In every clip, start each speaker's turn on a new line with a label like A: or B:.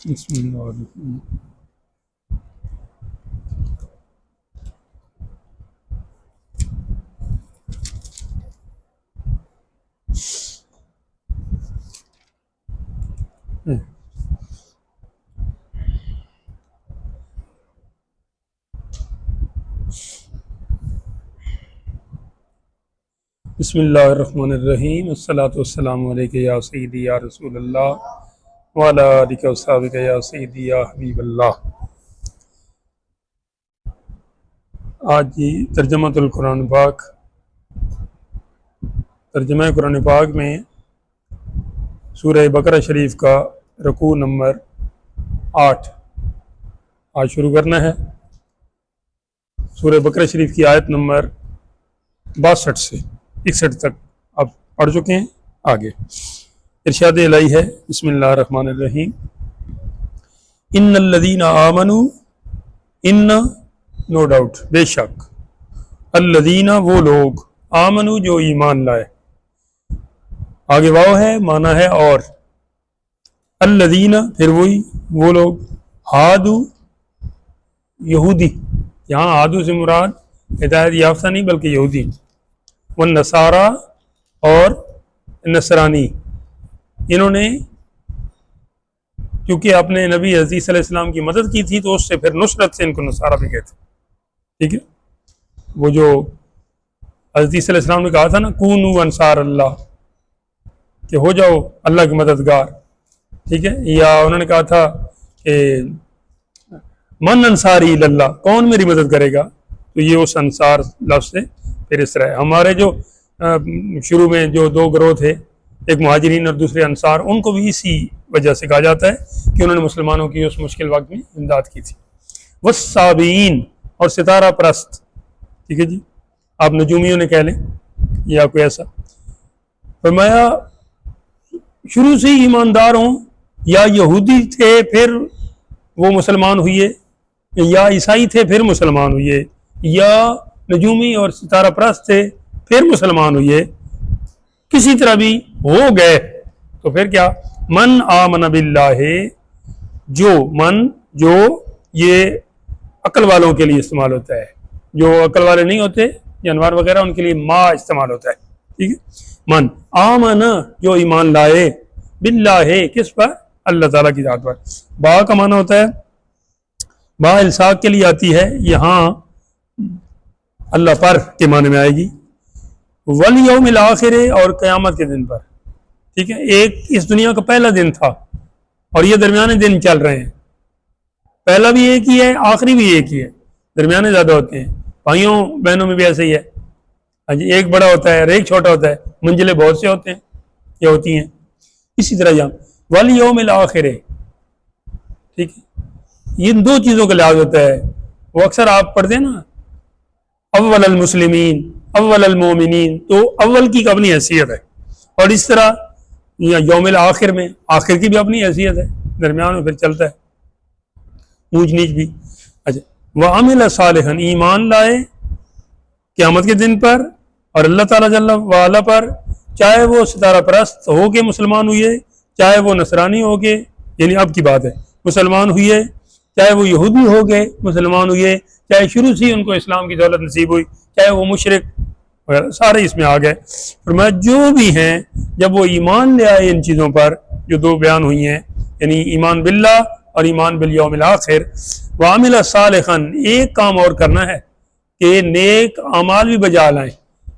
A: بسم اللہ الرحمن بسم اللہ الرحمن الرحیم، الصلاۃ والسلام علیک یا سیدی یا رسول اللہ وعلی آلک و صحبک یا سیدی یا حبیب اللہ۔ آج کی ترجمہ القرآن پاک، ترجمہ قرآن پاک میں سورہ بقرہ شریف کا رکوع نمبر 8 آج شروع کرنا ہے۔ سورہ بقرہ شریف کی آیت نمبر 62 سے 61 تک آپ پڑھ چکے ہیں۔ آگے ارشاد الہی ہے، بسم اللہ الرحمن الرحیم، ان الذین آمنوا، ان نو ڈاؤٹ بے شک، الذین وہ لوگ، آمنوا جو ایمان لائے، آگے واو ہے معنی ہے اور، الذین پھر وہی وہ لوگ، ہادو یہودی، یہاں ہادو سے مراد ہدایت یافتہ نہیں بلکہ یہودی، والنصارى اور نصرانی، انہوں نے کیونکہ اپنے نبی عزیز صلی اللہ علیہ وسلم کی مدد کی تھی تو اس سے پھر نصرت سے ان کو نصارہ بھی کہتے، ٹھیک ہے۔ وہ جو عزیز صلی اللہ علیہ وسلم نے کہا تھا نا، کونوا انصار اللہ، کہ ہو جاؤ اللہ کی مددگار، ٹھیک ہے، یا انہوں نے کہا تھا کہ من انصاری اللہ، کون میری مدد کرے گا، تو یہ اس انصار لفظ سے پھر اس طرح ہے۔ ہمارے جو شروع میں جو دو گروہ تھے، ایک مہاجرین اور دوسرے انصار، ان کو بھی اسی وجہ سے کہا جاتا ہے کہ انہوں نے مسلمانوں کی اس مشکل وقت میں امداد کی تھی۔ والصابئین اور ستارہ پرست، ٹھیک ہے جی، آپ نجومیوں نے کہہ لیں یا کوئی ایسا، فرمایا شروع سے ہی ایماندار ہوں، یا یہودی تھے پھر وہ مسلمان ہوئے، یا عیسائی تھے پھر مسلمان ہوئے، یا نجومی اور ستارہ پرست تھے پھر مسلمان ہوئے، کسی طرح بھی ہو گئے، تو پھر کیا، من آمن باللہ، جو یہ عقل والوں کے لیے استعمال ہوتا ہے، جو عقل والے نہیں ہوتے جانور وغیرہ ان کے لیے ما استعمال ہوتا ہے، ٹھیک ہے۔ من آمن جو ایمان لائے، باللہ کس پر، اللہ تعالیٰ کی ذات پر، با کا معنی ہوتا ہے، با الساق کے لیے آتی ہے، یہاں اللہ پر کے معنی میں آئے گی، والیوم الآخر اور قیامت کے دن پر، ٹھیک ہے۔ ایک اس دنیا کا پہلا دن تھا اور یہ درمیانے دن چل رہے ہیں، پہلا بھی ایک ہی ہے، آخری بھی ایک ہی ہے، درمیانے زیادہ ہوتے ہیں، بھائیوں بہنوں میں بھی ایسے ہی ہے، ہاں جی، ایک بڑا ہوتا ہے اور ایک چھوٹا ہوتا ہے، منزلیں بہت سے ہوتے ہیں یا ہوتی ہیں، اسی طرح یہاں والیوم الآخر، ٹھیک ہے۔ ان دو چیزوں کا لحاظ ہوتا ہے، وہ اکثر آپ پڑھتے ہیں نا، اول المسلمین اول المومنین، تو اول کی اپنی حیثیت ہے، اور اس طرح یوم الآخر میں آخر کی بھی اپنی حیثیت ہے، درمیان میں پھر چلتا ہے اونچ نیچ بھی۔ اچھا، وعمل صالحا ایمان لائے قیامت کے دن پر اور اللہ تعالیٰ جل وعلا پر، چاہے وہ ستارہ پرست ہو کے مسلمان ہوئے، چاہے وہ نصرانی ہو کے، یعنی اب کی بات ہے، مسلمان ہوئے، چاہے وہ یہودی ہو گئے مسلمان ہوئے، چاہے شروع سے ان کو اسلام کی دولت نصیب ہوئی، چاہے وہ مشرک وغیرہ، سارے اس میں آ گئے۔ فرمایا جو بھی ہیں جب وہ ایمان لے آئے ان چیزوں پر جو دو بیان ہوئی ہیں، یعنی ایمان باللہ اور ایمان بالیوم الآخر، وعمل صالحا، ایک کام اور کرنا ہے کہ نیک اعمال بھی بجا لائیں۔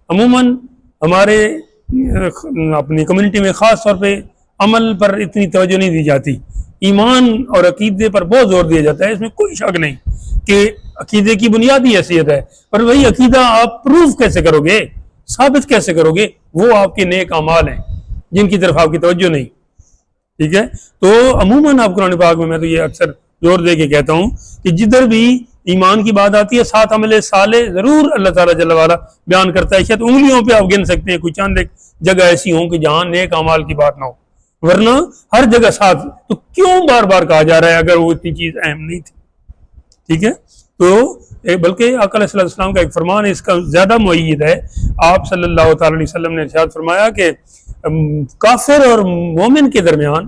A: عموماً ہمارے اپنی کمیونٹی میں خاص طور پہ عمل پر اتنی توجہ نہیں دی جاتی، ایمان اور عقیدے پر بہت زور دیا جاتا ہے، اس میں کوئی شک نہیں کہ عقیدے کی بنیادی حیثیت ہے، پر وہی عقیدہ آپ پروف کیسے کرو گے، ثابت کیسے کرو گے، وہ آپ کے نیک اعمال ہیں جن کی طرف آپ کی توجہ نہیں، ٹھیک ہے۔ تو عموماً آپ قرآن پاک میں تو یہ اکثر زور دے کے کہتا ہوں کہ جدھر بھی ایمان کی بات آتی ہے ساتھ عمل صالح ضرور اللہ تعالیٰ جل وعلا بیان کرتا ہے، شاید انگلیوں پہ آپ گن سکتے ہیں کوئی چند ایک جگہ ایسی ہوں کہ جہاں نیک اعمال کی بات نہ ہو، ورنہ ہر جگہ ساتھ، تو کیوں بار بار کہا جا رہا ہے اگر وہ اتنی چیز اہم نہیں تھی، ٹھیک ہے۔ تو بلکہ آقا علیہ السلام کا ایک فرمان ہے، اس کا زیادہ مؤید ہے، آپ صلی اللہ تعالی علیہ وسلم نے ارشاد فرمایا کہ کافر اور مومن کے درمیان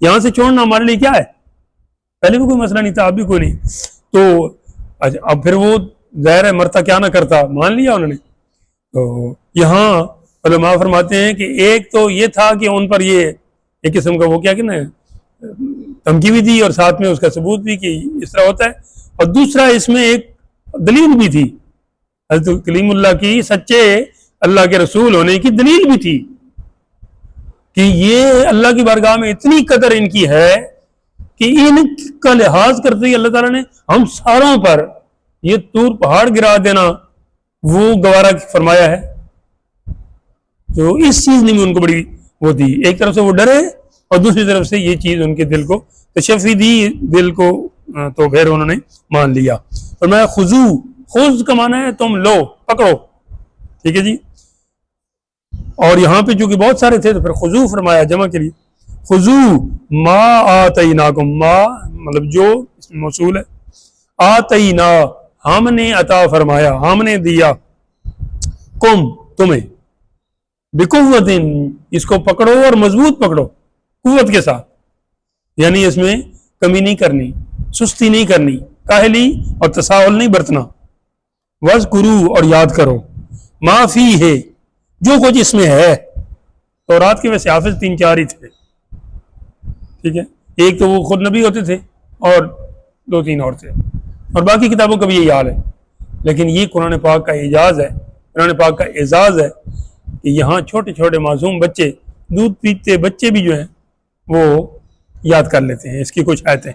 A: یہاں سے چھوڑنا ہمارے لیے کیا ہے؟ پہلے بھی کوئی مسئلہ نہیں تھا، اب بھی کوئی نہیں. تو اچھا اب پھر وہ ظاہر ہے مرتا کیا نہ کرتا، مان لیا انہوں نے. تو یہاں علماء فرماتے ہیں کہ ایک تو یہ تھا کہ ان پر یہ ایک قسم کا وہ کیا کہ نا دھمکی بھی دی اور ساتھ میں اس کا ثبوت بھی کہ اس طرح ہوتا ہے، اور دوسرا اس میں ایک دلیل بھی تھی، حضرت کلیم اللہ کی سچے اللہ کے رسول ہونے کی دلیل بھی تھی کہ یہ اللہ کی بارگاہ میں اتنی قدر ان کی ہے کہ ان کا لحاظ کرتے ہوئے اللہ تعالیٰ نے ہم ساروں پر یہ طور پہاڑ گرا دینا وہ گوارا فرمایا ہے. تو اس چیز نے بھی ان کو بڑی وہ دی، ایک طرف سے وہ ڈرے اور دوسری طرف سے یہ چیز ان کے دل کو تشفی دی، دل کو تو پھر انہوں نے مان لیا. اور میں خذ کا معنی ہے تم لو، پکڑو، ٹھیک ہے جی. اور یہاں پہ چونکہ بہت سارے تھے تو پھر خذو فرمایا جمع کے لیے. خذو ما آتیناکم، ما مطلب جو اس میں موصول ہے، آتینا ہم نے عطا فرمایا، ہم نے دیا، کم تمہیں، بقوت اس کو پکڑو اور مضبوط پکڑو قوت کے ساتھ، یعنی اس میں کمی نہیں کرنی، سستی نہیں کرنی، کاہلی اور تساہل نہیں برتنا. وَاذْكُرُوا اور یاد کرو، ما فی ہے جو کچھ اس میں ہے. تو رات کے ویسے حافظ 3-4 ہی تھے، ٹھیک ہے، ایک تو وہ خود نبی ہوتے تھے اور 2-3 اور تھے، اور باقی کتابوں کا بھی یہی حال ہے. لیکن یہ قرآن پاک کا اعجاز ہے، قرآن پاک کا اعزاز ہے کہ یہاں چھوٹے چھوٹے معصوم بچے، دودھ پیتے بچے بھی جو ہیں وہ یاد کر لیتے ہیں اس کی کچھ آیتیں.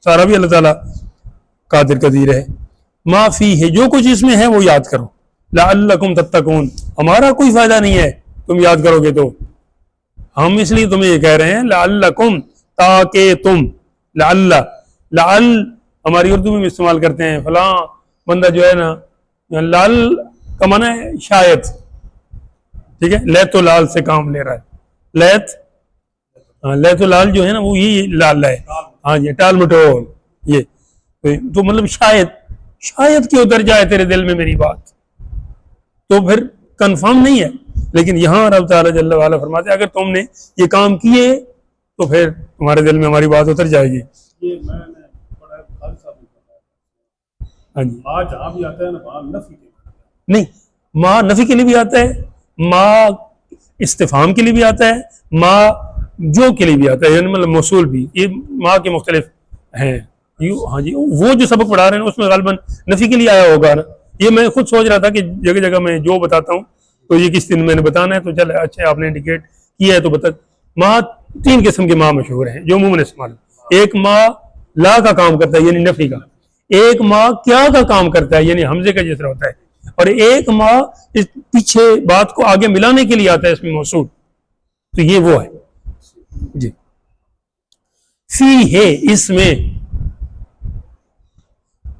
A: سارا بھی اللہ تعالیٰ قادر قدیر ہے. ما فی ہے جو کچھ اس میں ہے وہ یاد کرو، لعلکم تتقون ہمارا کوئی فائدہ نہیں ہے تم یاد کرو گے تو، ہم اس لیے تمہیں یہ کہہ رہے ہیں لعلکم تاکہ تم، لعل ہماری اردو میں بھی استعمال کرتے ہیں، فلاں بندہ جو ہے نا لعل کا معنی ہے شاید، ٹھیک ہے، لیت و لال سے کام لے رہا ہے، لیت و لال جو ہے نا وہ یہی لال ہے، ہاں جی ٹال مٹول، یہ تو مطلب شاید کہ اتر جائے تیرے دل میں میری بات، تو پھر کنفرم نہیں ہے. لیکن یہاں رب تعالیٰ جل وعلا فرماتے ہیں اگر تم نے یہ کام کیے تو پھر تمہارے دل میں ہماری بات اتر جائے گی.
B: یہ میں نے بڑا خالص صاحب نے بتایا،
A: ہاں جی
B: ماں جہاں بھی آتا ہے نا وہاں نفی کے
A: نہیں، ماں نفی کے لیے بھی آتا ہے، ماں استفہام کے لیے بھی آتا ہے، ماں جو کے لیے بھی آتا ہے، یعنی مطلب موصول بھی، یہ ماں کے مختلف ہیں. ہاں جی وہ جو سبق پڑھا رہے ہیں اس میں غالباً نفی کے لیے آیا ہوگا نا. یہ میں خود سوچ رہا تھا کہ جگہ جگہ میں جو بتاتا ہوں تو یہ کس دن میں نے بتانا ہے، تو چل اچھا آپ نے انڈیکیٹ کیا ہے تو بتا. ماں 3 قسم کے ماں مشہور ہیں جو عموماً استعمال، ایک ماں لا کا کام کرتا ہے یعنی نفی کا، ایک ماں کیا کا کام کرتا ہے یعنی حمزے کا جس طرح ہوتا ہے، اور ایک ماں اس پیچھے بات کو آگے ملانے کے لیے آتا ہے اس میں موصول. تو یہ وہ ہے جی. فی ہے اس میں،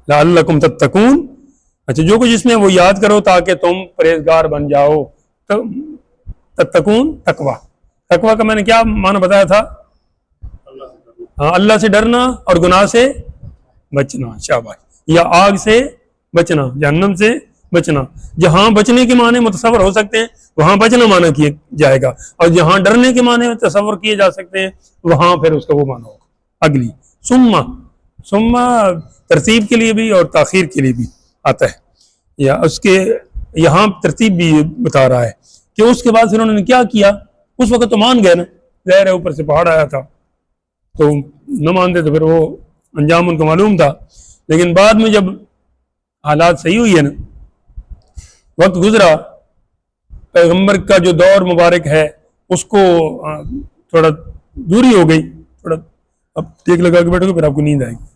A: لعلکم تتقون، اچھا جو کچھ اس میں وہ یاد کرو تاکہ تم پرہیزگار بن جاؤ. تتقون تقویٰ کا میں نے کیا معنی بتایا تھا؟ ہاں اللہ سے ڈرنا اور گناہ سے بچنا، شاباش، یا آگ سے بچنا، جہنم سے بچنا. جہاں بچنے کے معنی متصور ہو سکتے ہیں وہاں بچنا معنی کیا جائے گا، اور جہاں ڈرنے کے معنی تصور کیے جا سکتے ہیں وہاں پھر اس کا وہ معنی ہوگا. اگلی ثم ترتیب کے لیے بھی اور تاخیر کے لیے بھی آتا ہے، یا اس کے یہاں ترتیب بھی بتا رہا ہے کہ اس کے بعد پھر انہوں نے کیا کیا. اس وقت تو مان گئے نا، ظاہر ہے اوپر سے پہاڑ آیا تھا تو نہ مانتے تو پھر وہ انجام ان کو معلوم تھا. لیکن بعد میں جب حالات صحیح ہوئی ہے نا، وقت گزرا، پیغمبر کا جو دور مبارک ہے اس کو تھوڑا دوری ہو گئی، تھوڑا اب ٹیک لگا کے بیٹھو گے پھر آپ کو نیند آئے گی.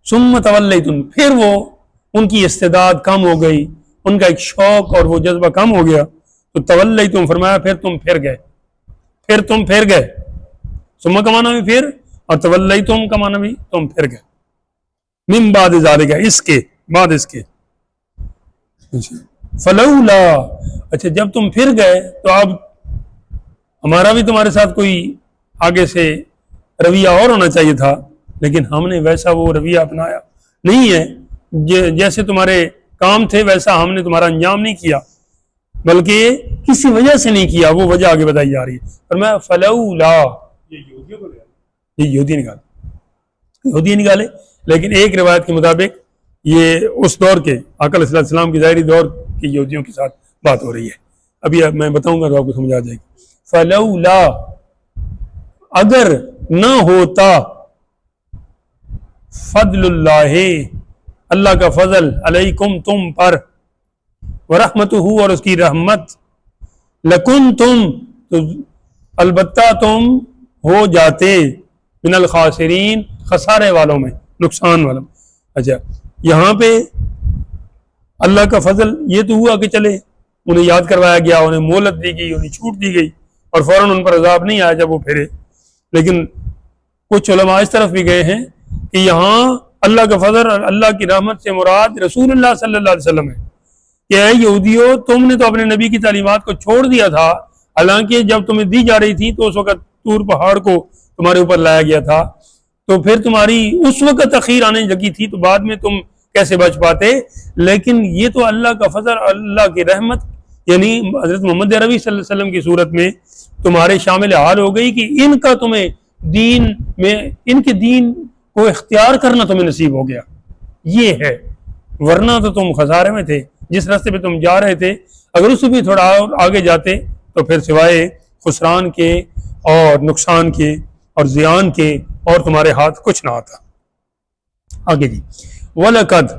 A: ثم تولیتم پھر وہ ان کی استعداد کم ہو گئی، ان کا ایک شوق اور وہ جذبہ کم ہو گیا، تو تولیتم فرمایا پھر تم پھر گئے. ثم کا معنی بھی پھر، اور تولیتم کا معنی بھی تم پھر گئے. من بعد ذالک اس کے بعد اس کے. فلولا اچھا جب تم پھر گئے تو اب ہمارا بھی تمہارے ساتھ کوئی آگے سے رویہ اور ہونا چاہیے تھا، لیکن ہم نے ویسا وہ رویہ اپنایا نہیں ہے. جیسے تمہارے کام تھے ویسا ہم نے تمہارا انجام نہیں کیا. بلکہ کسی وجہ سے نہیں کیا، وہ وجہ آگے بتائی جا رہی ہے۔ فرمایا فلولا،
B: یہ یہودیوں کو لے آئے۔
A: یہ یہودی نکالے، لیکن ایک روایت کے مطابق یہ اس دور کے آقا علیہ السلام کی ظاہری دور کے یہودیوں کے ساتھ بات ہو رہی ہے۔ ابھی میں بتاؤں گا تو آپ کو سمجھ آ جائے گی۔ فلولا، اگر نہ ہوتا، فضل اللہ، اللہ کا فضل، علیکم تم پر، ورحمتہ، اور اس کی رحمت، لکنتم، تو البتہ تم ہو جاتے، من الخاسرین، خسارے والوں میں، نقصان والوں میں۔ اچھا، یہاں پہ اللہ کا فضل یہ تو ہوا کہ چلے انہیں یاد کروایا گیا، انہیں مہلت دی گئی، انہیں چھوٹ دی گئی، اور فوراً ان پر عذاب نہیں آیا جب وہ پھرے۔ لیکن کچھ علماء اس طرف بھی گئے ہیں کہ یہاں اللہ کا فضل اور اللہ کی رحمت سے مراد رسول اللہ صلی اللہ علیہ وسلم ہے، کہ اے یہودیو، تم نے تو اپنے نبی کی تعلیمات کو چھوڑ دیا تھا، حالانکہ جب تمہیں دی جا رہی تھی تو اس وقت طور پہاڑ کو تمہارے اوپر لایا گیا تھا، تو پھر تمہاری اس وقت تاخیر آنے لگی تھی، تو بعد میں تم کیسے بچ پاتے؟ لیکن یہ تو اللہ کا فضل، اللہ کی رحمت، یعنی حضرت محمد عربی صلی اللہ علیہ وسلم کی صورت میں تمہارے شامل حال ہو گئی کہ ان کا تمہیں دین میں، ان کے دین کو اختیار کرنا تمہیں نصیب ہو گیا، یہ ہے۔ ورنہ تو تم خسارے میں تھے، جس راستے پہ تم جا رہے تھے، اگر اس سے بھی تھوڑا اور آگے جاتے تو پھر سوائے خسران کے اور نقصان کے اور زیان کے اور تمہارے ہاتھ کچھ نہ آتا۔ آگے جی، وَلَقَدْ،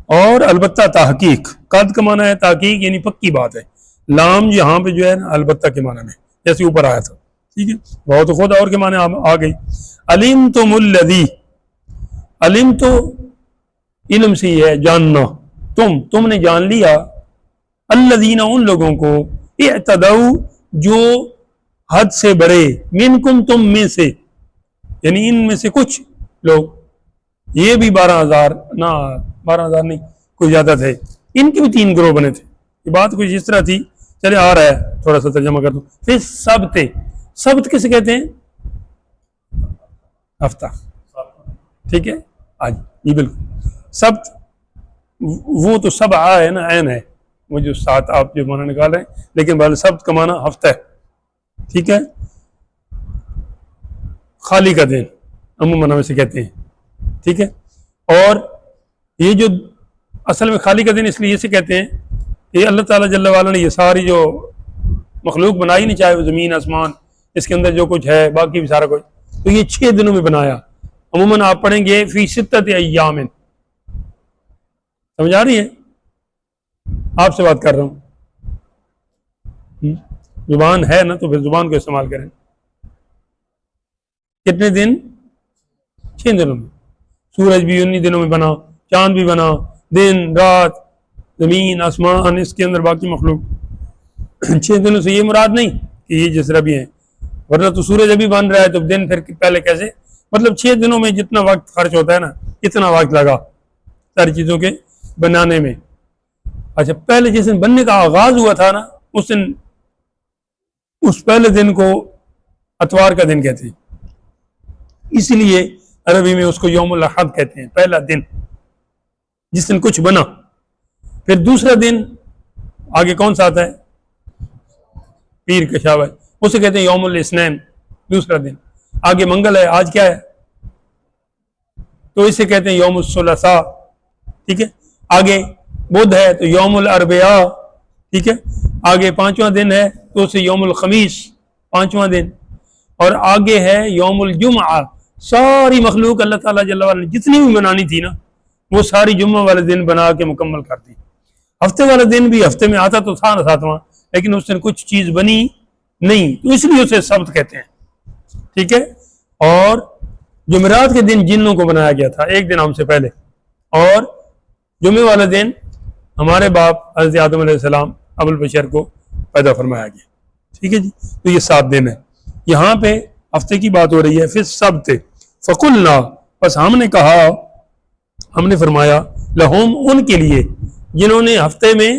A: اور البتہ تحقیق، قد کا معنی ہے تحقیق، یعنی پکی بات ہے، لام یہاں پہ جو ہے نا البتہ کے معنی میں، جیسے اوپر آیا تھا، ٹھیک ہے، بہت خود اور کے معنی آ گئی۔ علمتم الذی، علم تو علم سے ہی ہے، جاننا، تم نے جان لیا، الذین، ان لوگوں کو، اعتدوا، جو حد سے بڑے، منکم، تم میں سے، یعنی ان میں سے کچھ لوگ، یہ بھی 12,000 نہ 12,000 نہیں، کوئی زیادہ تھے، ان کے بھی 3 گروہ بنے تھے۔ یہ بات کچھ اس طرح تھی، چلے آ رہا ہے، تھوڑا سا ترجمہ کر دوں۔ پھر سبت، سبت کسے کہتے ہیں؟ ہفتہ، ٹھیک ہے، آج جی بالکل، سبت وہ تو سب ہے نا، عین ہے، وہ جو 7 آپ جو معنی نکال رہے ہیں، لیکن بہرحال سبت کا معنی ہفتہ ہے، ٹھیک ہے، خالی کا دن عموماً ہم اسے کہتے ہیں، ٹھیک ہے۔ اور یہ جو اصل میں خالی کا دن اس لیے اسے کہتے ہیں، یہ اللہ تعالیٰ جل وعلا نے یہ ساری جو مخلوق بنائی نہیں، چاہے وہ زمین آسمان، اس کے اندر جو کچھ ہے، باقی بھی سارا کچھ، تو یہ 6 دنوں میں بنایا۔ عموماً آپ پڑھیں گے فی 6 ایام، سمجھ آ رہی ہے؟ آپ سے بات کر رہا ہوں، زبان ہے نا تو پھر زبان کو استعمال کریں۔ کتنے دن؟ 6 دنوں میں، سورج بھی 19 دنوں میں بنا، چاند بھی بنا، دن رات، زمین آسمان، اس کے اندر باقی مخلوق۔ 6 دنوں سے یہ مراد نہیں کہ یہ جس طرح بھی ہیں، ورنہ تو سورج ابھی بن رہا ہے تو دن پھر پہلے کیسے؟ مطلب 6 دنوں میں جتنا وقت خرچ ہوتا ہے نا، اتنا وقت لگا ساری چیزوں کے بنانے میں۔ اچھا، پہلے جس دن بننے کا آغاز ہوا تھا نا، اس دن، اس پہلے دن کو اتوار کا دن کہتے ہیں، اس لیے عربی میں اس کو یوم الاحد کہتے ہیں، پہلا دن جس دن کچھ بنا۔ پھر دوسرا دن آگے کون سا آتا ہے؟ پیر کا شاب ہے، اسے کہتے ہیں یوم الاثنین، دوسرا دن۔ آگے منگل ہے، آج کیا ہے؟ تو اسے کہتے ہیں یوم الثلاثاء، ٹھیک ہے۔ آگے بدھ ہے تو یوم الاربعاء، ٹھیک ہے۔ آگے 5واں دن ہے تو اسے یوم الخمیس، 5واں دن۔ اور آگے ہے یوم الجمعہ۔ ساری مخلوق اللہ تعالیٰ جل وعلا نے جتنی بھی بنانی تھی نا، وہ ساری جمعہ والے دن بنا کے مکمل کر دی۔ ہفتے والا دن بھی ہفتے میں آتا تو تھا نا 7واں، لیکن اس دن کچھ چیز بنی نہیں، تو اس لیے اسے سبت کہتے ہیں، ٹھیک ہے۔ اور جمعرات کے دن جنوں کو بنایا گیا تھا ایک دن ہم سے پہلے، اور جمعے والا دن ہمارے باپ حضرت آدم علیہ السلام ابو البشر کو پیدا فرمایا گیا، ٹھیک ہے جی۔ تو یہ 7 دن ہے، یہاں پہ ہفتے کی بات ہو رہی ہے۔ پھر سبت، فقلنا، بس ہم نے کہا، ہم نے فرمایا، لہم، ان کے لیے جنہوں نے ہفتے میں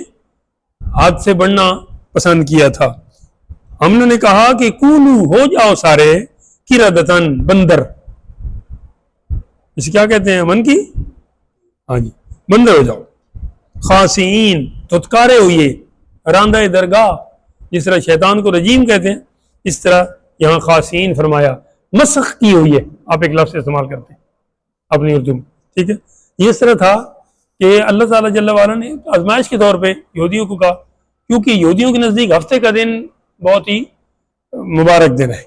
A: ہاتھ سے بڑھنا پسند کیا تھا، ہم نے کہا کہ کونو، ہو جاؤ سارے، قردۃً، بندر، اسے کیا کہتے ہیں؟ من کی، ہاں جی، بندر ہو جاؤ، خاسئین، دھتکارے ہوئے، راندہ درگاہ، جس طرح شیطان کو رجیم کہتے ہیں، اس طرح یہاں خاصین فرمایا، مسخ کی ہوئی ہے، آپ ایک لفظ استعمال کرتے ہیں اپنی اردو میں، ٹھیک ہے۔ یہ اس طرح تھا کہ اللہ تعالیٰ جل وعلا نے آزمائش کے طور پہ یہودیوں کو کہا، کیونکہ یہودیوں کے نزدیک ہفتے کا دن بہت ہی مبارک دن ہے،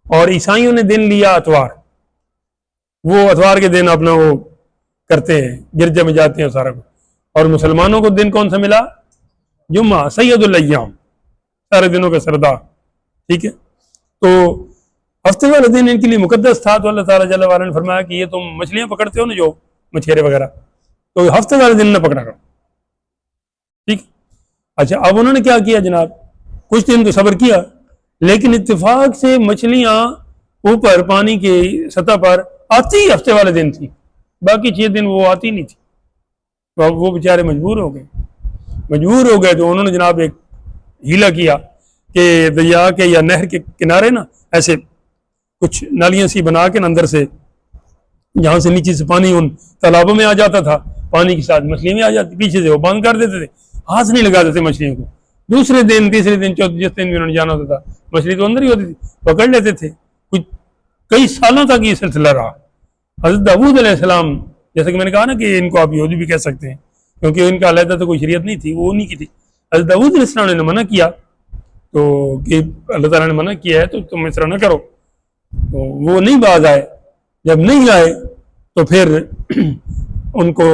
A: اور عیسائیوں نے دن لیا اتوار، وہ اتوار کے دن اپنا وہ کرتے ہیں، گرجے میں جاتے ہیں سارا کو، اور مسلمانوں کو دن کون سا ملا؟ جمعہ، سید الایام، سارے دنوں کا سردار، ٹھیک ہے۔ تو ہفتے والا دن ان کے لیے مقدس تھا، تو اللہ تعالیٰ جل وعلا نے فرمایا کہ یہ تم مچھلیاں پکڑتے ہو نا، جو مچھیرے وغیرہ، تو ہفتے والے دن نہ پکڑا کرو، ٹھیک۔ اچھا، اب انہوں نے کیا کیا جناب، کچھ دن تو صبر کیا، لیکن اتفاق سے مچھلیاں اوپر پانی کی سطح پر آتی ہی ہفتے والے دن تھی، باقی 6 دن وہ آتی نہیں تھی، تو اب وہ بیچارے مجبور ہو گئے تو انہوں نے جناب ایک ہیلا کیا کہ دریا کے یا نہر کے کنارے نا ایسے کچھ نالیاں سی بنا کے اندر سے، جہاں سے نیچے سے پانی ان تالابوں میں آ جاتا تھا، پانی کے ساتھ مچھلیاں بھی آ جاتی، پیچھے سے وہ بند کر دیتے تھے، ہاتھ نہیں لگا دیتے مچھلیوں کو، دوسرے دن تیسرے دن چوتھے جس دن بھی انہوں نے جانا ہوتا تھا مچھلی تو اندر ہی ہوتی تھی، پکڑ لیتے تھے، کچھ کئی سالوں تک یہ سلسلہ رہا۔ حضرت داؤد علیہ السلام، جیسا کہ میں نے کہا نا کہ ان کو آپ یہودی بھی کہہ سکتے ہیں کیونکہ ان کا علیحدہ تو کوئی شریعت نہیں تھی، وہ انہی کی تھی، حضرت داؤد علیہ السلام نے منع کیا، تو کہ اللہ تعالیٰ نے منع کیا ہے تو تم اس طرح نہ کرو، تو وہ نہیں باز آئے، جب نہیں آئے تو پھر ان کو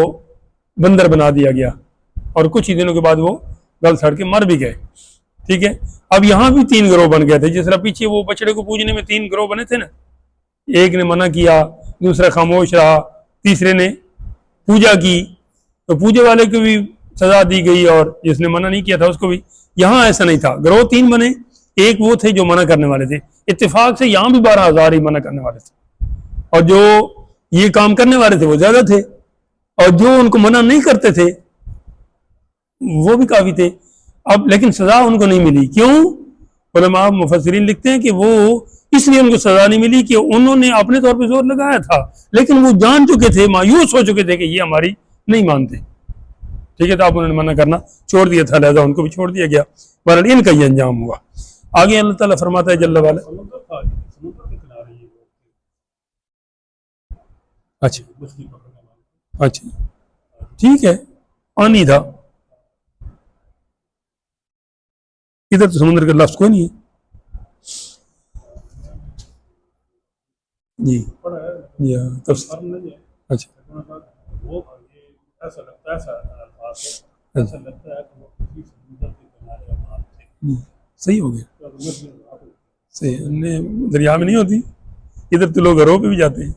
A: بندر بنا دیا گیا، اور کچھ ہی دنوں کے بعد وہ گل سڑ کے مر بھی گئے، ٹھیک ہے۔ اب یہاں بھی 3 گروہ بن گئے تھے، جس طرح پیچھے وہ بچڑے کو پوجنے میں 3 گروہ بنے تھے نا، ایک نے منع کیا، دوسرا خاموش رہا، تیسرے نے پوجا کی، تو پوجے والے کو بھی سزا دی گئی اور جس نے منع نہیں کیا تھا اس کو بھی۔ یہاں ایسا نہیں تھا، گروہ 3 بنے، ایک وہ تھے جو منع کرنے والے تھے، اتفاق سے یہاں بھی 12,000 ہی منع کرنے والے تھے، اور جو یہ کام کرنے والے تھے وہ زیادہ تھے، اور جو ان کو منع نہیں کرتے تھے وہ بھی کافی تھے۔ اب لیکن سزا ان کو نہیں ملی، کیوں؟ علماء مفسرین لکھتے ہیں کہ وہ اس لیے ان کو سزا نہیں ملی کہ انہوں نے اپنے طور پہ زور لگایا تھا، لیکن وہ جان چکے تھے، مایوس ہو چکے تھے کہ یہ ہماری نہیں مانتے، ٹھیک ہے، تو آپ انہوں نے منع کرنا چھوڑ دیا تھا، لہذا ان کو بھی چھوڑ دیا گیا، بہرحال ان کا یہ انجام ہوا۔ آگے اللہ تعالیٰ فرماتا ہے جل وعلا،
B: سمندر تھا، سمندر کے کنارے یہ لوگ تھے،
A: اچھا
B: مچھلی پکڑنے والے۔
A: اچھا ٹھیک ہے، پانی تھا، ادھر تو سمندر کا لفظ کوئی نہیں ہے، جی
B: پڑھا ہے،
A: جی ہاں،
B: فرم نہیں ہے،
A: اچھا
B: وہ یہ ایسا لگتا ہے، ایسا الفاظ ہے، ایسا لگتا ہے کہ وہ کسی سمندر کے کنارے آباد تھے،
A: صحیح ہو گیا،
B: تو مچھلی وہاں پہ
A: صحیح، دریا میں نہیں ہوتی، ادھر تو لوگ گھروں پہ بھی جاتے ہیں،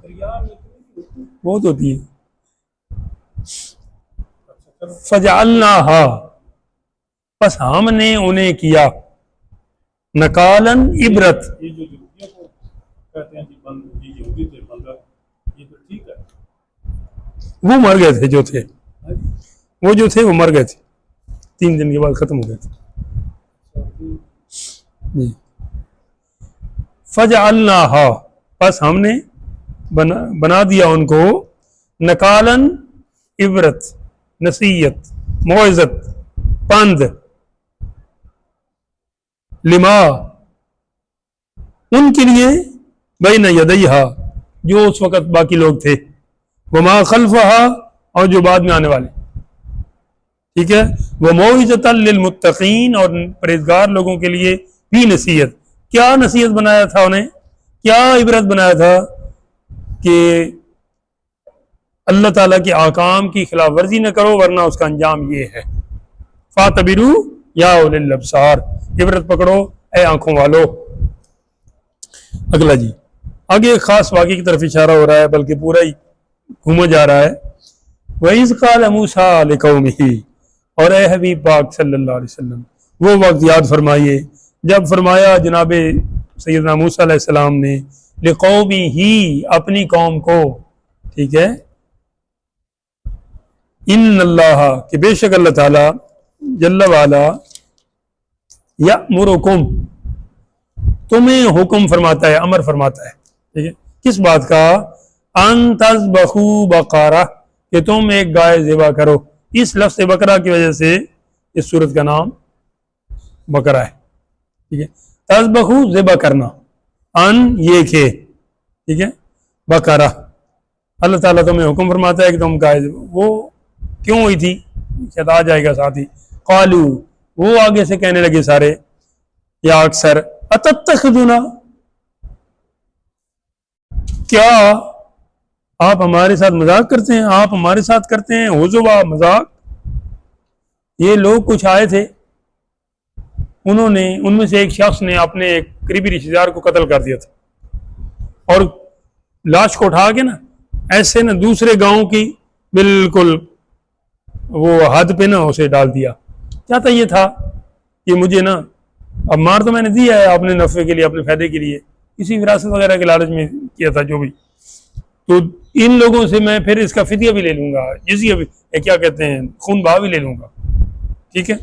B: دریا میں اتنی
A: بہت ہوتی ہے۔
B: اچھا چلو،
A: فجعلناہا، پس ہم نے انہیں کیا، نکالن عبرت،
B: یہ جو یہودیوں کو کہتے ہیں جی یہودی تھے بندر، یہ تو ٹھیک ہے،
A: وہ مر گئے تھے جو تھے، وہ جو تھے وہ مر گئے تھے، 3 دن کے بعد ختم ہو گئے تھے، جی۔ فجعلناہا، پس ہم نے بنا دیا ان کو، نکالن عبرت، نصیحت، موعظت، پند، لما، ان کے لیے، بین یدیہا، جو اس وقت باقی لوگ تھے، وما خلفہا، اور جو بعد میں آنے والے، ٹھیک ہے، وموعظۃ للمتقین، اور پرہیزگار لوگوں کے لیے بھی نصیحت۔ کیا نصیحت بنایا تھا انہیں، کیا عبرت بنایا تھا؟ کہ اللہ تعالیٰ کے احکام کی خلاف ورزی نہ کرو ورنہ اس کا انجام یہ ہے، فاتبرو یا اولی الابصار، عبرت پکڑو اے آنکھوں والو۔ اگلا جی، آگے ایک خاص واقعے کی طرف اشارہ ہو رہا ہے، بلکہ پورا ہی گھوما جا رہا ہے۔ وَإِذْ قَالَ مُوسَىٰ لِقَوْمِهِ، اور اے حبیب پاک صلی اللہ علیہ وسلم وہ وقت یاد فرمائیے جب فرمایا جناب سیدنا موسیٰ علیہ السلام نے، لِقَوْمِهِ، اپنی قوم کو، ٹھیک ہے، ان اللہ، کہ بے شک اللہ تعالیٰ جل وعلا، یأمرکم، تمہیں حکم فرماتا ہے، امر فرماتا ہے، ٹھیک ہے، کس بات کا؟ ان تذبحوا بقرہ، کہ تم ایک گائے ذبح کرو۔ اس لفظ بقرہ کی وجہ سے اس صورت کا نام بقرہ ہے. ٹھیک ہے. تذبحو ذبح کرنا، ان یہ کہ ٹھیک ہے بقرہ. اللہ تعالیٰ تمہیں حکم فرماتا ہے کہ تم کا وہ کیوں ہوئی تھی، شاید آ جائے گا ساتھ ہی. قالو وہ آگے سے کہنے لگے سارے یا اکثر اتتخذنا کیا آپ ہمارے ساتھ مذاق کرتے ہیں، آپ ہمارے ساتھ کرتے ہیں حضوا مذاق. یہ لوگ کچھ آئے تھے، انہوں نے ان میں سے ایک شخص نے اپنے ایک قریبی رشتہ دار کو قتل کر دیا تھا اور لاش کو اٹھا کے نا ایسے نا دوسرے گاؤں کی بالکل وہ حد پہ نا اسے ڈال دیا. چاہتا یہ تھا کہ مجھے نا اب مار تو میں نے دیا ہے اپنے نفع کے لیے، اپنے فائدے کے لیے، کسی وراثت وغیرہ کے لالچ میں کیا تھا جو بھی، تو ان لوگوں سے میں پھر اس کا فدیہ بھی لے لوں گا، جزیہ بھی کیا کہتے ہیں خون بہا بھی لے لوں گا. ٹھیک ہے.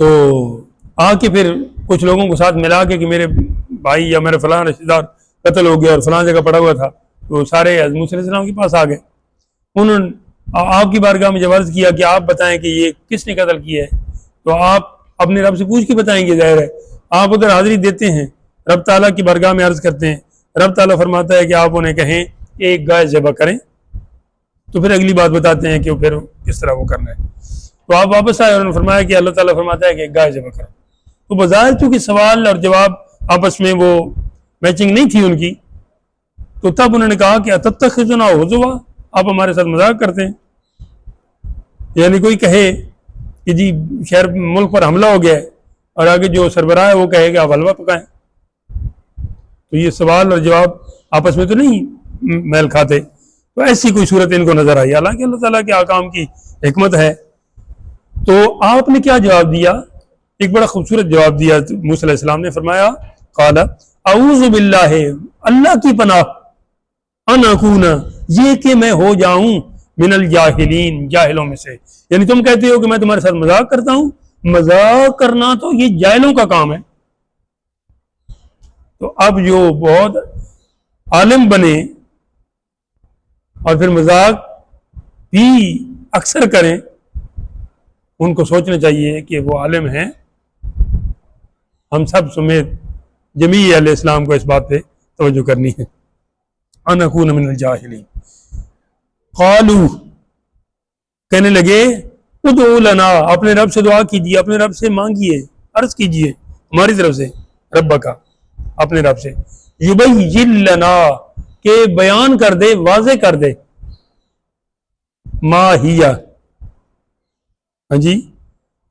A: تو آ کے پھر کچھ لوگوں کو ساتھ ملا کے کہ میرے بھائی یا میرے فلاں رشتہ دار قتل ہو گیا اور فلاں جگہ پڑا ہوا تھا، تو سارے حضرت موسیٰ علیہ السلام کے پاس آ گئے. انہوں نے آپ کی بارگاہ میں جب عرض کیا کہ آپ بتائیں کہ یہ کس نے قتل کیا ہے، تو آپ اپنے رب سے پوچھ کے بتائیں گے. ظاہر ہے آپ ادھر حاضری دیتے ہیں، رب تعالیٰ کی بارگاہ میں عرض کرتے ہیں، رب تعالیٰ فرماتا ہے کہ آپ انہیں کہیں ایک گائے ذبح کریں، تو پھر اگلی بات بتاتے ہیں کہ وہ پھر کس طرح وہ کرنا ہے. تو آپ واپس آئے اور انہوں نے فرمایا کہ اللہ تعالیٰ فرماتا ہے کہ ایک گائے ذبح کریں. تو بظاہر چونکہ سوال اور جواب آپس میں وہ میچنگ نہیں تھی ان کی، تو تب انہوں نے کہا کہ اتتخذنا حضوا، آپ ہمارے ساتھ مذاق کرتے ہیں. یعنی کوئی کہے کہ جی شہر ملک پر حملہ ہو گیا ہے اور آگے جو سربراہ ہے وہ کہے کہ آپ حلوہ پکائیں، تو یہ سوال اور جواب آپس میں تو نہیں میل کھاتے. تو ایسی کوئی صورت ان کو نظر آئی، حالانکہ اللہ تعالیٰ کے احکام کی حکمت ہے. تو آپ نے کیا جواب دیا؟ ایک بڑا خوبصورت جواب دیا موسیٰ علیہ السلام نے. فرمایا قال اعوذ باللہ، اللہ کی پناہ، ان اکون، یہ کہ میں ہو جاؤں من الجاہلین، جاہلوں میں سے. یعنی تم کہتے ہو کہ میں تمہارے ساتھ مذاق کرتا ہوں، مذاق کرنا تو یہ جاہلوں کا کام ہے. تو اب جو بہت عالم بنے اور پھر مذاق بھی اکثر کریں، ان کو سوچنا چاہیے کہ وہ عالم ہیں. ہم سب سمیت جمیع علیہ السلام کو اس بات پہ توجہ کرنی ہے. ان اکون من الجاہلین. قالو کہنے لگے ادعو لنا، اپنے رب سے دعا کیجیے، اپنے رب سے مانگیے، عرض کیجیے ہماری طرف سے، رب کا اپنے رب سے، یبین لنا کہ بیان کر دے، واضح کر دے، ما ہیا، ہاں جی،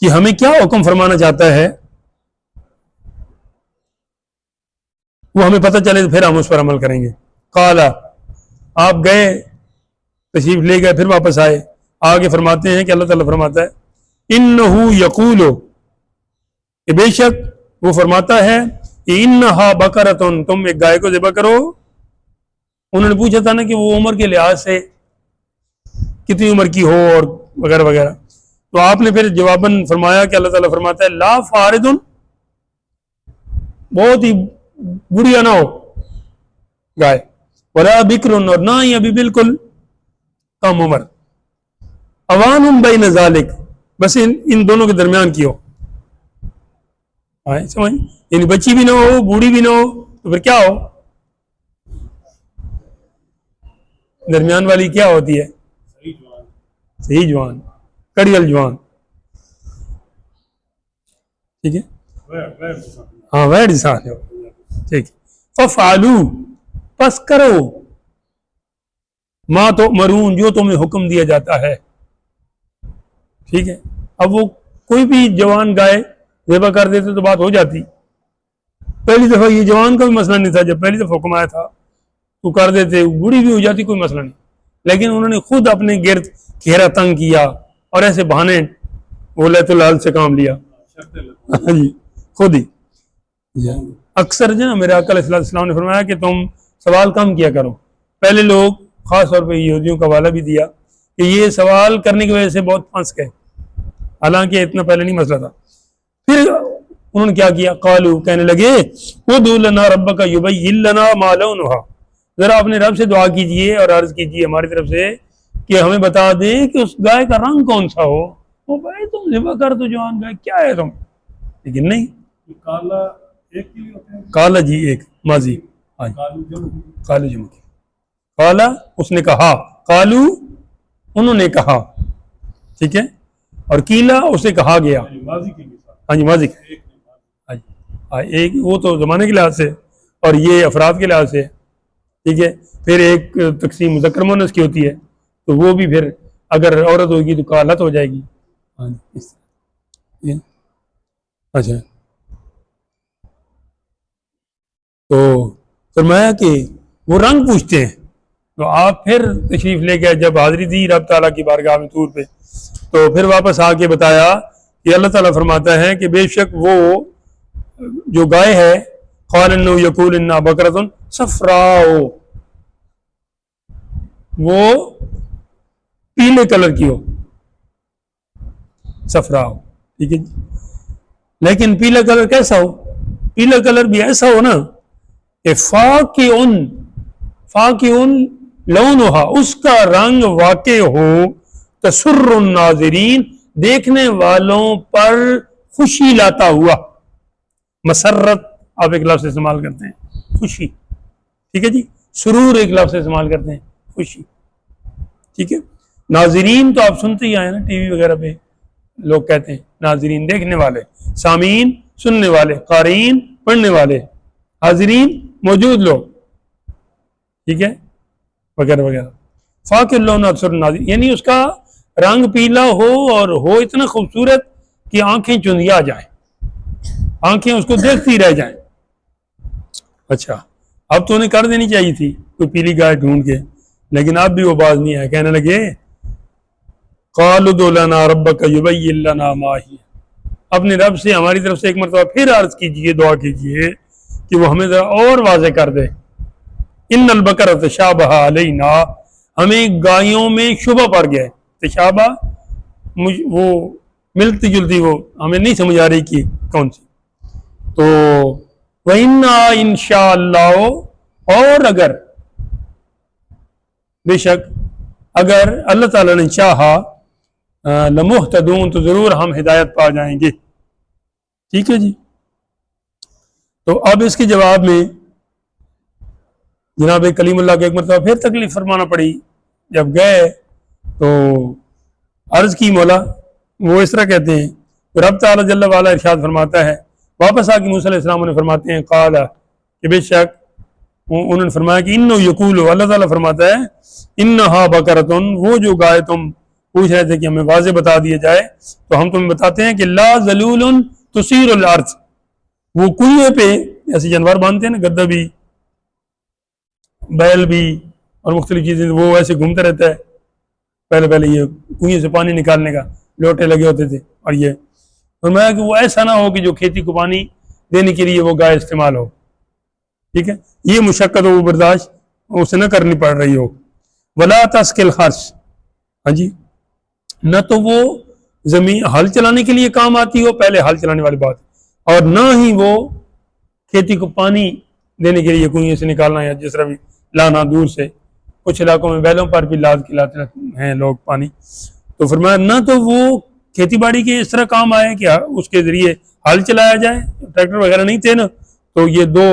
A: کہ ہمیں کیا حکم فرمانا چاہتا ہے، وہ ہمیں پتہ چلے تو پھر ہم اس پر عمل کریں گے. قال آپ گئے، تشریف لے گئے، پھر واپس آئے. آگے فرماتے ہیں کہ اللہ تعالیٰ فرماتا ہے انہو یقولو، کہ بے شک وہ فرماتا ہے کہ انہا بقرۃ، تم ایک گائے کو ذبح کرو. انہوں نے پوچھا تھا نا کہ وہ عمر کے لحاظ سے کتنی عمر کی ہو اور وغیرہ وغیرہ، تو آپ نے پھر جواباً فرمایا کہ اللہ تعالیٰ فرماتا ہے لا فارد، بہت ہی بڑھیا نہ ہو گائے، ولا بکر، اور نہ ہی ابھی بالکل کم عمر، اوان بین ذالک، بس ان دونوں کے درمیان کی ہو. سمجھ، یعنی بچی بھی نہ ہو، بوڑھی بھی نہ ہو، تو پھر کیا ہو؟ درمیان والی کیا ہوتی ہے؟ صحیح جوان، کڑیل جوان. ٹھیک ہے، ہاں ویڈ انسان ہو. ٹھیک، ففعلوا، پس کرو، ما تؤمرون، جو تمہیں حکم دیا جاتا ہے. ٹھیک ہے. اب وہ کوئی بھی جوان گائے ذبح کر دیتے تو بات ہو جاتی. پہلی دفعہ یہ جوان کا بھی مسئلہ نہیں تھا، جب پہلی دفعہ حکم آیا تھا تو کر دیتے، بوڑھی بھی ہو جاتی، کوئی مسئلہ نہیں. لیکن انہوں نے خود اپنے گرد گھیرا تنگ کیا اور ایسے بہانے وہ لیت الحال سے کام لیا. جی خود ہی. اکثر جو نا میرے آقا علیہ السلام نے فرمایا کہ تم سوال کم کیا کرو. پہلے لوگ خاص طور پہ یہودیوں کا حوالہ بھی دیا کہ یہ سوال کرنے کی وجہ سے بہت پھنس گئے، حالانکہ اتنا پہلے نہیں مسئلہ تھا. پھر انہوں نے کیا کیا؟ قالو، کہنے لگے ادعو لنا ربک یبین لنا ما لونھا، ذرا اپنے رب سے دعا کیجئے اور عرض کیجئے ہماری طرف سے کہ ہمیں بتا دیں کہ اس گائے کا رنگ کون سا ہو. وہ بھائی تم ذبح کر تو جوان گائے، کیا ہے تم، لیکن نہیں.
B: یہ کالا ایک کے لیے ہوتے ہیں،
A: کالا جی ایک ماضی، ہاں جی
B: کالو جمع.
A: کالو جمع کی. کالا اس نے کہا، کالو انہوں نے کہا، ٹھیک ہے. اور کیلا اسے کہا گیا.
B: یعنی ماضی کے لیے ساتھ
A: ہاں جی ماضی کا.
B: ایک نے ماضی.
A: ہاں جی ہاں، ایک وہ تو زمانے کے لحاظ سے اور یہ افراد کے لحاظ سے، ٹھیک ہے. پھر ایک تقسیم مذکر مؤنث کی ہوتی ہے، تو وہ بھی پھر اگر عورت ہوگی تو کالت ہو جائے گی. ہاں جی اس طرح. اچھا تو فرمایا کہ وہ رنگ پوچھتے ہیں. تو آپ پھر تشریف لے گئے جب حاضری دی رب تعالیٰ کی بارگاہ میں طور پہ، تو پھر واپس آ کے بتایا کہ اللہ تعالیٰ فرماتا ہے کہ بے شک وہ جو گائے ہے، قال انه یقول انها بقرۃ صفراء، وہ پیلے کلر کی ہو، صفراء، ٹھیک ہے جی. لیکن پیلا کلر کیسا ہو؟ پیلا کلر بھی ایسا ہو نا کہ فاقع لونھا، اس کا رنگ واقع ہو، تسر الناظرین، دیکھنے والوں پر خوشی لاتا ہوا. مسرت آپ ایک لفظ استعمال کرتے ہیں، خوشی، ٹھیک ہے جی. سرور ایک لفظ استعمال کرتے ہیں، خوشی، ٹھیک ہے. ناظرین تو آپ سنتے ہی آئے نا ٹی وی وغیرہ پہ لوگ کہتے ہیں ناظرین دیکھنے والے، سامعین سننے والے، قارئین پڑھنے والے، حاضرین موجود لوگ، ٹھیک ہے، وغیرہ وغیرہ. فاقع اللون اکثر الناظرین، یعنی اس کا رنگ پیلا ہو اور ہو اتنا خوبصورت کہ آنکھیں چندیا جائیں، آنکھیں اس کو دیکھتی رہ جائیں. اچھا اب تو انہیں کر دینی چاہیے تھی کوئی پیلی گائے ڈھونڈ کے، لیکن اب بھی وہ باز نہیں آئے. کہنے لگے قالوا ادع لنا ربک یبین لنا ما ہی، اپنے رب سے ہماری طرف سے ایک مرتبہ پھر عرض کیجئے، دعا کیجئے کہ وہ ہمیں ذرا اور واضح کر دے. ان البقرۃ تشابہ علینا، ہمیں گایوں میں شبہ پڑ گیا ہے. تشابہ وہ ملتی جلتی، وہ ہمیں نہیں سمجھ آ رہی کہ کون سی. تو وَإِنَّا إِنشَاءَ اللَّهُ، اور اگر بے شک اگر اللہ تعالیٰ نے چاہا، لمحتدون، تو ضرور ہم ہدایت پا جائیں گے. ٹھیک ہے جی. تو اب اس کے جواب میں جناب کلیم اللہ کو ایک مرتبہ پھر تکلیف فرمانا پڑی. جب گئے تو عرض کی مولا، وہ اس طرح کہتے ہیں، رب تعالیٰ جل وعلا ارشاد فرماتا ہے، واپس آ کے موسیٰ علیہ السلام انہیں فرماتے ہیں، قال، کہ بے شک انہوں نے فرمایا کہ انہو یقول، اللہ تعالیٰ فرماتا ہے، انہا بقرۃ، وہ جو گائے تم پوچھ رہے تھے کہ ہمیں واضح بتا دیا جائے، تو ہم تمہیں بتاتے ہیں کہ لا ذلول تثیر الارض، وہ کنویں پہ ایسے جانور باندھتے ہیں نا، گدھا بھی، بیل بھی اور مختلف چیزیں، وہ ایسے گھومتا رہتا ہے. پہلے یہ کنویں سے پانی نکالنے کا لوٹے لگے ہوتے تھے، اور یہ فرمایا کہ وہ ایسا نہ ہو کہ جو کھیتی کو پانی دینے کے لیے وہ گائے استعمال ہو. ٹھیک ہے، یہ مشقت وہ برداشت اسے نہ کرنی پڑ رہی ہو. ولا تسقی الحرث، ہاں جی، نہ تو وہ زمین ہل چلانے کے لیے کام آتی ہو، پہلے ہل چلانے والی بات، اور نہ ہی وہ کھیتی کو پانی دینے کے لیے کنویں سے نکالنا یا جس طرح بھی لانا دور سے. کچھ علاقوں میں بیلوں پر بھی لاد کے لاتے ہیں لوگ پانی. تو فرمایا نہ تو وہ کھیتی باڑی کے اس طرح کام آئے کہ اس کے ذریعے ہل چلایا جائے، ٹریکٹر وغیرہ نہیں تھے نا، تو یہ دو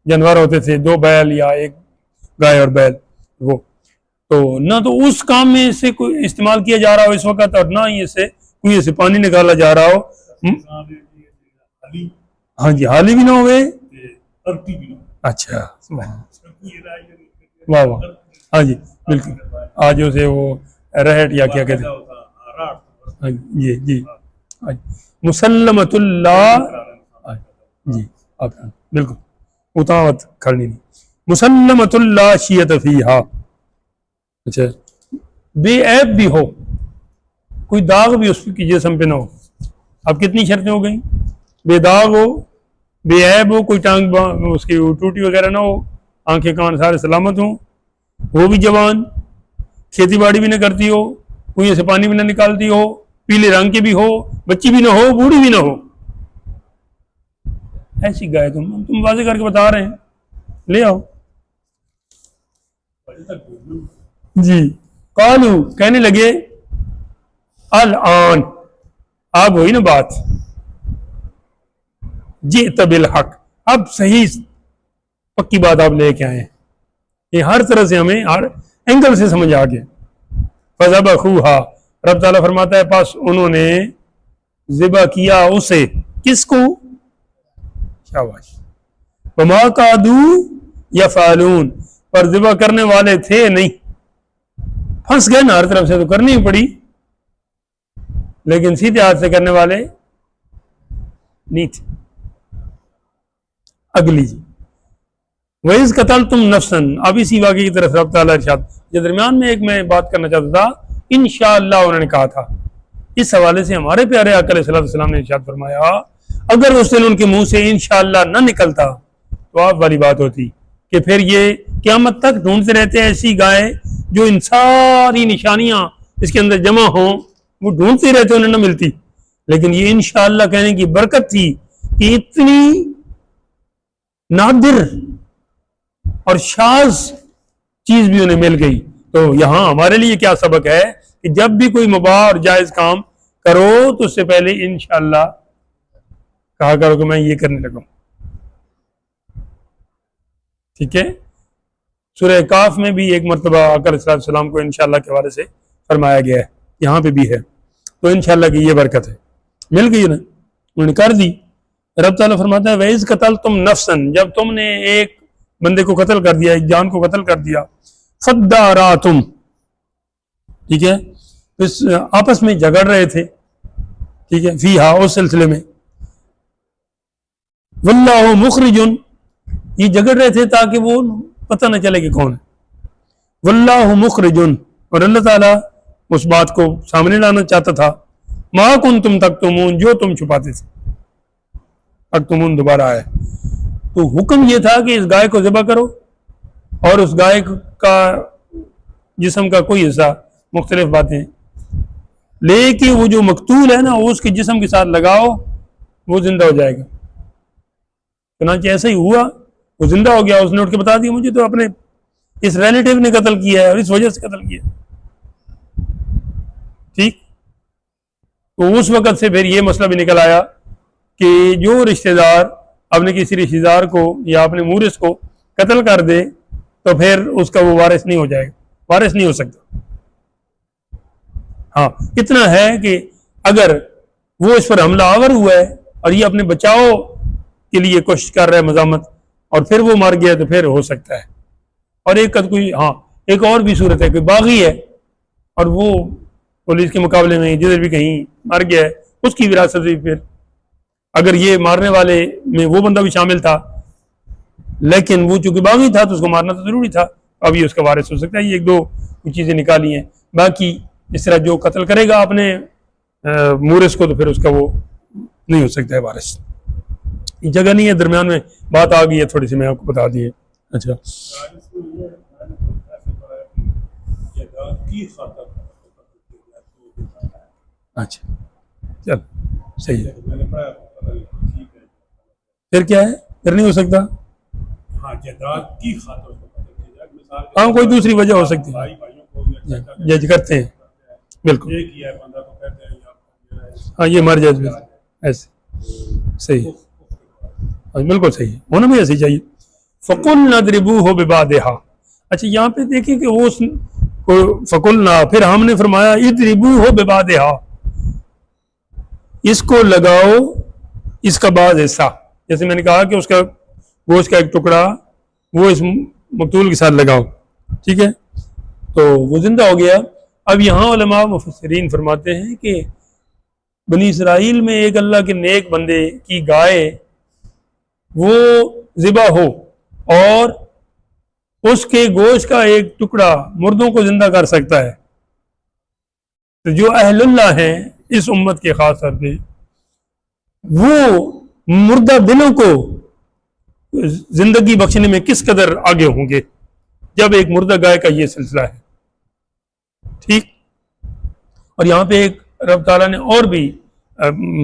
A: جانور ہوتے تھے، دو بیل یا ایک گائے اور بیل، وہ تو نہ تو اس کام میں اسے کوئی استعمال کیا جا رہا ہو اس وقت، اور نہ ہی اسے کنویں سے پانی نکالا جا رہا ہو. ہاں جی، حالی بھی نہ ہوئے، اچھا واہ واہ، ہاں جی بالکل، آج اسے وہ رہٹ یا کیا کہتے ہیں، جی جی مسلمت اللہ، جی آپ بالکل اتاوت کھڑنی نہیں، مسلمت اللہ شیت فیہا. اچھا بے عیب بھی ہو، کوئی داغ بھی اس کی جسم پہ نہ ہو. اب کتنی شرطیں ہو گئیں؟ بے داغ ہو، بے عیب ہو، کوئی ٹانگ اس کی ٹوٹی وغیرہ نہ ہو، آنکھیں کان سارے سلامت ہوں، وہ بھی جوان، کھیتی باڑی بھی نہ کرتی ہو، کنویں سے پانی بھی نہ نکالتی ہو، پیلے رنگ کی بھی ہو، بچی بھی نہ ہو، بوڑھی بھی نہ ہو. ایسی گائے تم واضح کر کے بتا رہے ہیں، لے آؤ. جی قالو، کہنے لگے الآن، اب ہوئی نا بات، جئت بالحق، اب صحیح پکی بات آپ لے کے آئے ہیں، یہ ہر طرح سے ہمیں ہر اینگل سے سمجھ آ گیا۔ فَذَبَحُوهَا، رب تعالیٰ فرماتا ہے پس انہوں نے ذبح کیا اسے، کس کو؟ شاباش، وَمَا كَادُوا يَفْعَلُونَ، پر ذبح کرنے والے تھے نہیں، پھنس گئے نا، ہر طرف سے تو کرنی ہی پڑی، لیکن سیدھے ہاتھ سے کرنے والے نہیں تھے۔ اگلی جی، وَإِذْ قَتَلْتُمْ نَفْسًا، اب اسی واقعے کی طرف رب تعالیٰ ارشاد، جو درمیان میں ایک میں بات کرنا چاہتا تھا، انشاءاللہ انہوں نے کہا تھا، اس حوالے سے ہمارے پیارے آقا علیہ السلام نے ارشاد فرمایا اگر اس دن ان کے منہ سے انشاءاللہ نہ نکلتا تو آپ والی بات ہوتی کہ پھر یہ قیامت تک ڈھونڈتے رہتے ہیں ایسی گائے جو ان ساری نشانیاں اس کے اندر جمع ہوں، وہ ڈھونڈتے رہتے انہیں نہ ملتی، لیکن یہ انشاءاللہ کہنے کی برکت تھی کہ اتنی نادر اور شاذ چیز بھی انہیں مل گئی۔ تو یہاں ہمارے لیے کیا سبق ہے کہ جب بھی کوئی مباح اور جائز کام کرو تو اس سے پہلے انشاءاللہ کہا کرو کہ میں یہ کرنے لگا ہوں، ٹھیک ہے۔ سورہ کاف میں بھی ایک مرتبہ آقا علیہ السلام کو انشاءاللہ کے حوالے سے فرمایا گیا ہے، یہاں پہ بھی ہے، تو انشاءاللہ کی یہ برکت ہے، مل گئی نا، انہوں نے کر دی۔ رب تعالیٰ فرماتا ہے وَإِذْ قَتَلْتُمْ نَفْسًا، جب تم نے ایک بندے کو قتل کر دیا، ایک جان کو قتل کر دیا، فَدَّارَاتُمْ، ٹھیک ہے، اس آپس میں جھگڑ رہے تھے، ٹھیک ہے، فیہا، اس سلسلے میں، واللہ مخرجن، یہ جھگڑ رہے تھے تاکہ وہ پتہ نہ چلے کہ کون ہے، واللہ مخرجن، اور اللہ تعالیٰ اس بات کو سامنے لانا چاہتا تھا، ما کنتم تکتمون، جو تم چھپاتے تھے، تکتمون دوبارہ آیا، تو حکم یہ تھا کہ اس گائے کو ذبح کرو اور اس گائے کا جسم کا کوئی حصہ، مختلف باتیں، لیکن وہ جو مقتول ہے نا وہ اس کے جسم کے ساتھ لگاؤ، وہ زندہ ہو جائے گا۔ چنانچہ ایسا ہی ہوا، وہ زندہ ہو گیا، اس نے اٹھ کے بتا دیا مجھے تو اپنے اس ریلیٹیو نے قتل کیا ہے اور اس وجہ سے قتل کیا، ٹھیک۔ تو اس وقت سے پھر یہ مسئلہ بھی نکل آیا کہ جو رشتہ دار اپنے کسی رشتہ دار کو یا اپنے مورث کو قتل کر دے تو پھر اس کا وہ وارث نہیں ہو جائے گا، وارث نہیں ہو سکتا۔ ہاں اتنا ہے کہ اگر وہ اس پر حملہ آور ہوا ہے اور یہ اپنے بچاؤ کے لیے کوشش کر رہا ہے، مزاحمت، اور پھر وہ مر گیا تو پھر ہو سکتا ہے۔ اور ایک اور بھی صورت ہے کہ باغی ہے اور وہ پولیس کے مقابلے میں جدھر بھی کہیں مر گیا ہے، اس کی وراثت بھی پھر اگر یہ مارنے والے میں وہ بندہ بھی شامل تھا لیکن وہ چونکہ باغی تھا تو اس کو مارنا تو ضروری تھا، اب یہ اس کا وارث ہو سکتا ہے۔ یہ ایک دو چیزیں نکالی ہیں، باقی اس طرح جو قتل کرے گا اپنے مورث کو تو پھر اس کا وہ نہیں ہو سکتا ہے وارث۔ جگہ نہیں ہے، درمیان میں بات آ گئی ہے تھوڑی سی، میں آپ کو بتا دی ہے۔ اچھا اچھا چل صحیح ہے، پھر کیا ہے، پھر نہیں ہو سکتا، ہاں کوئی دوسری وجہ ہو سکتی ہے، جج کرتے ہیں، بالکل ہاں یہ مر جائے ایسے صحیح ہے، بالکل صحیح ہے، ہونا بھی ایسے چاہیے۔ فَقُلْنَا اضْرِبُوهُ بِبَعْضِهَا، اچھا یہاں پہ دیکھیں کہ وہ فَقُلْنَا، پھر ہم نے فرمایا اضْرِبُوهُ بِبَعْضِهَا، اس کو لگاؤ اس کا بعض حصہ، جیسے میں نے کہا کہ اس کا گوشت کا ایک ٹکڑا وہ اس مقتول کے ساتھ لگاؤ، ٹھیک ہے، تو وہ زندہ ہو گیا۔ اب یہاں علماء مفسرین فرماتے ہیں کہ بنی اسرائیل میں ایک اللہ کے نیک بندے کی گائے وہ ذبح ہو اور اس کے گوشت کا ایک ٹکڑا مردوں کو زندہ کر سکتا ہے، تو جو اہل اللہ ہیں اس امت کے خاص طور پہ وہ مردہ دلوں کو زندگی بخشنے میں کس قدر آگے ہوں گے جب ایک مردہ گائے کا یہ سلسلہ ہے، ٹھیک۔ اور یہاں پہ ایک رب تعالیٰ نے اور بھی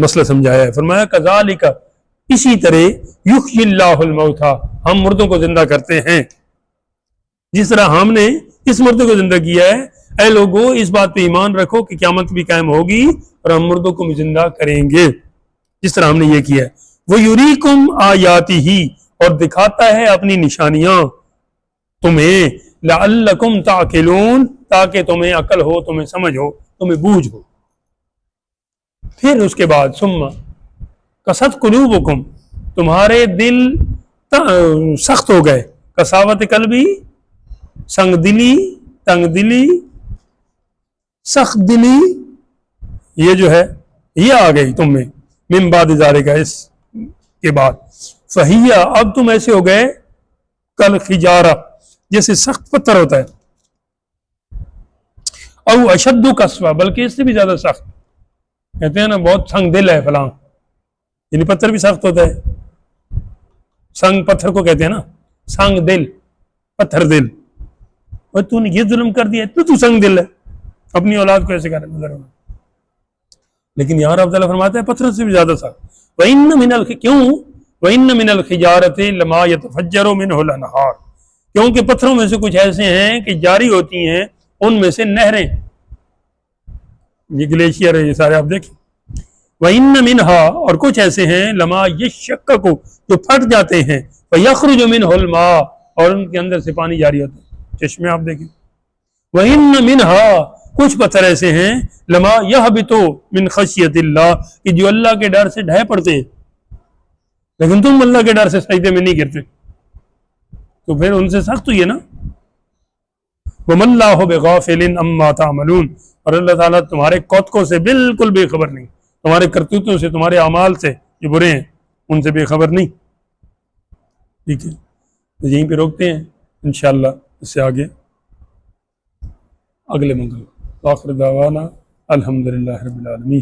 A: مسئلہ سمجھایا ہے، فرمایا کذالک، اسی طرح یحیی اللہ الموتیٰ، ہم مردوں کو زندہ کرتے ہیں، جس طرح ہم نے اس مردے کو زندہ کیا ہے اے لوگو اس بات پہ ایمان رکھو کہ قیامت بھی قائم ہوگی اور ہم مردوں کو بھی زندہ کریں گے جس طرح ہم نے یہ کیا ہے. وہ یریکم آیاتی ہی اور دکھاتا ہے اپنی نشانیاں تمہیں لعلکم تعقلون تاکہ تمہیں عقل ہو تمہیں سمجھ ہو تمہیں بوجھ ہو. پھر اس کے بعد ثم قست قلوبکم تمہارے دل سخت ہو گئے. کساوت قلبی سنگ دلی تنگ دلی سخت دلی یہ جو ہے یہ آ گئی تم میں من بعد ذالک اس کے بعد. فہیا اب تم ایسے ہو گئے کل خجارہ جیسے سخت پتھر ہوتا ہے او اشد قسوہ بلکہ اس سے بھی زیادہ سخت. کہتے ہیں نا بہت سنگ دل ہے فلاں یعنی پتھر بھی سخت ہوتا ہے. سنگ پتھر کو کہتے ہیں نا سنگ دل پتھر دل. اور تو نے یہ ظلم کر دیا تو سنگ دل ہے اپنی اولاد کو ایسے کرنے میں. لیکن یہاں رب تعالیٰ فرماتا ہے پتھر سے بھی زیادہ سخت. وَإِنَّ مِنَ کیوں وَإِنَّ مِنَ الْحِجَارَةِ لَمَا يَتَفَجَّرُ مِنْهُ الْأَنْهَارُ کیونکہ پتھروں میں سے کچھ ایسے ہیں کہ جاری ہوتی ہیں ان میں سے نہریں. یہ گلیشیئر ہے یہ سارے آپ دیکھیں. وَإِنَّ مِنْهَا اور کچھ ایسے ہیں لَمَا يَشَّقَّقُ جو پھٹ جاتے ہیں فَيَخْرُجُ مِنْهُ الْمَاءُ اور ان کے اندر سے پانی جاری ہوتا ہے. چشمے آپ دیکھیں. وَإِنَّ مِنْهَا کچھ پتھر ایسے ہیں لما يَهْبِطُ مِنْ خَشْيَةِ اللَّهِ کہ جو اللہ کے ڈر سے ڈھہ پڑتے ہیں لیکن تم اللہ کے ڈر سے سجدے میں نہیں کرتے تو پھر ان سے سخت ہوئی ہے نا. وَمَا اللَّهُ بِغَافِلٍ عَمَّا تَعْمَلُونَ اور اللہ تعالیٰ تمہارے کوتکوں سے بالکل بے خبر نہیں تمہارے کرتوتوں سے تمہارے اعمال سے جو برے ہیں ان سے بے خبر نہیں. ٹھیک ہے یہیں پہ روکتے ہیں انشاءاللہ اس سے آگے اگلے منگل. آخر دعوانا الحمدللہ رب العالمین.